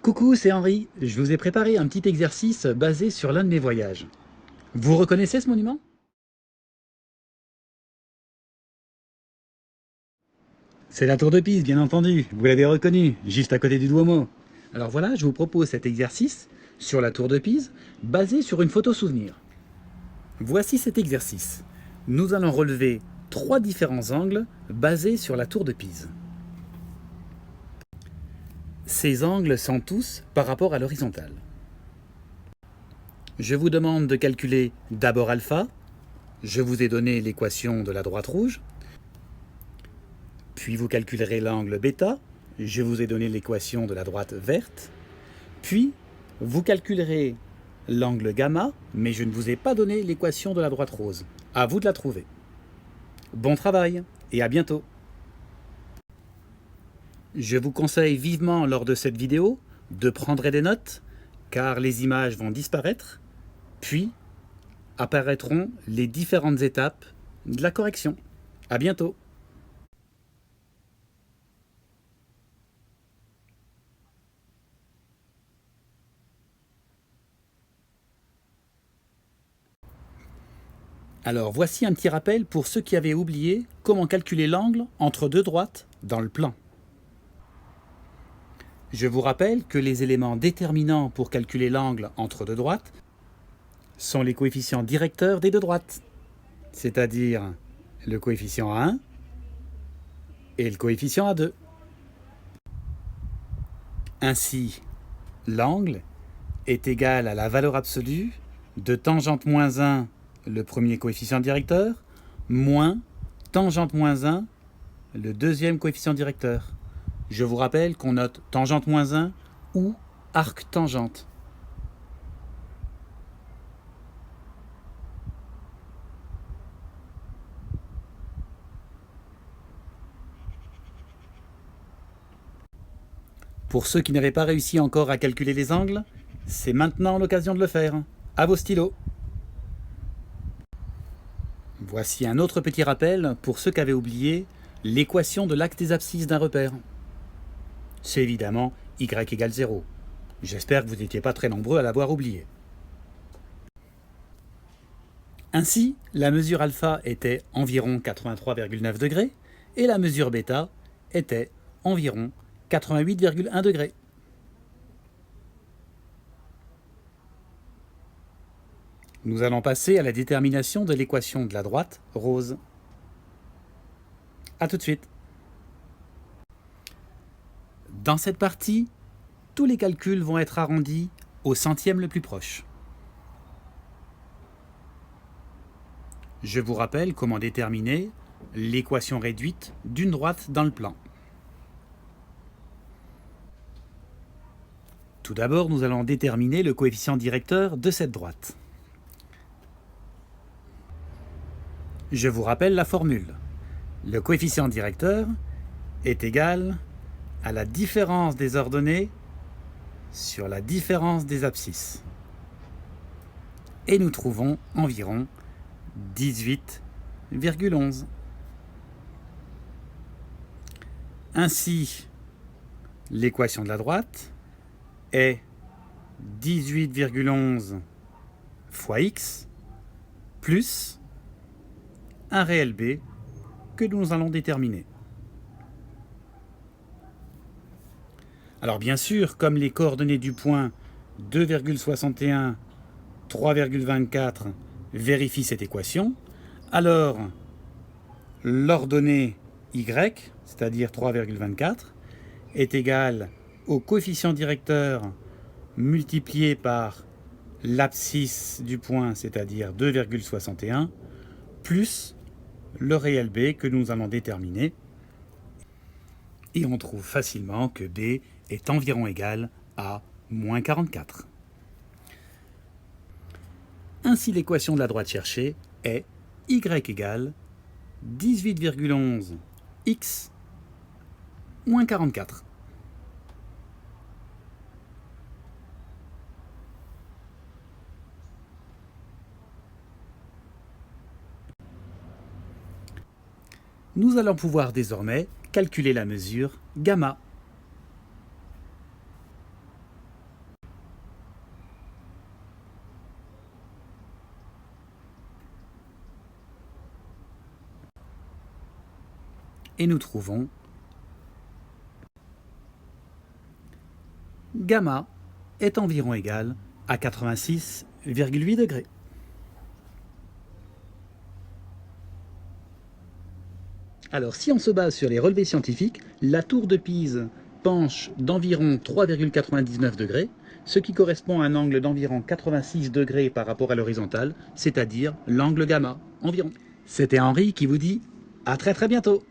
Coucou, c'est Henri. Je vous ai préparé un petit exercice basé sur l'un de mes voyages. Vous reconnaissez ce monument? C'est la tour de Pise, bien entendu. Vous l'avez reconnu, juste à côté du Duomo. Alors voilà, je vous propose cet exercice sur la tour de Pise, basé sur une photo souvenir. Voici cet exercice. Nous allons relever 3 différents angles basés sur la tour de Pise. Ces angles sont tous par rapport à l'horizontale. Je vous demande de calculer d'abord alpha. Je vous ai donné l'équation de la droite rouge. Puis vous calculerez l'angle bêta. Je vous ai donné l'équation de la droite verte. Puis vous calculerez l'angle gamma, mais je ne vous ai pas donné l'équation de la droite rose. À vous de la trouver. Bon travail et à bientôt. Je vous conseille vivement lors de cette vidéo de prendre des notes, car les images vont disparaître, puis apparaîtront les différentes étapes de la correction. À bientôt. Alors voici un petit rappel pour ceux qui avaient oublié comment calculer l'angle entre deux droites dans le plan. Je vous rappelle que les éléments déterminants pour calculer l'angle entre deux droites sont les coefficients directeurs des deux droites, c'est-à-dire le coefficient A1 et le coefficient A2. Ainsi, l'angle est égal à la valeur absolue de tangente moins 1, le premier coefficient directeur, moins tangente moins 1, le deuxième coefficient directeur. Je vous rappelle qu'on note tangente moins 1 ou arc tangente. Pour ceux qui n'avaient pas réussi encore à calculer les angles, c'est maintenant l'occasion de le faire. À vos stylos. Voici un autre petit rappel pour ceux qui avaient oublié l'équation de l'axe des abscisses d'un repère. C'est évidemment y égale 0. J'espère que vous n'étiez pas très nombreux à l'avoir oublié. Ainsi, la mesure alpha était environ 83,9 degrés et la mesure bêta était environ 88,1 degrés. Nous allons passer à la détermination de l'équation de la droite rose. A tout de suite. Dans cette partie, tous les calculs vont être arrondis au centième le plus proche. Je vous rappelle comment déterminer l'équation réduite d'une droite dans le plan. Tout d'abord, nous allons déterminer le coefficient directeur de cette droite. Je vous rappelle la formule. Le coefficient directeur est égal à la différence des ordonnées sur la différence des abscisses. Et nous trouvons environ 18,11. Ainsi, l'équation de la droite est 18,11 fois x plus un réel b que nous allons déterminer. Alors bien sûr, comme les coordonnées du point 2,61, 3,24 vérifient cette équation, alors l'ordonnée y, c'est-à-dire 3,24, est égale au coefficient directeur multiplié par l'abscisse du point, c'est-à-dire 2,61, plus le réel b que nous allons déterminer. Et on trouve facilement que b est environ égal à moins 44. Ainsi, l'équation de la droite cherchée est y égale 18,11 x moins 44. Nous allons pouvoir désormais calculer la mesure gamma. et nous trouvons gamma est environ égal à 86,8 degrés. Alors si on se base sur les relevés scientifiques, la tour de Pise penche d'environ 3,99 degrés, ce qui correspond à un angle d'environ 86 degrés par rapport à l'horizontale, c'est-à-dire l'angle gamma environ. C'était Henri qui vous dit à très bientôt.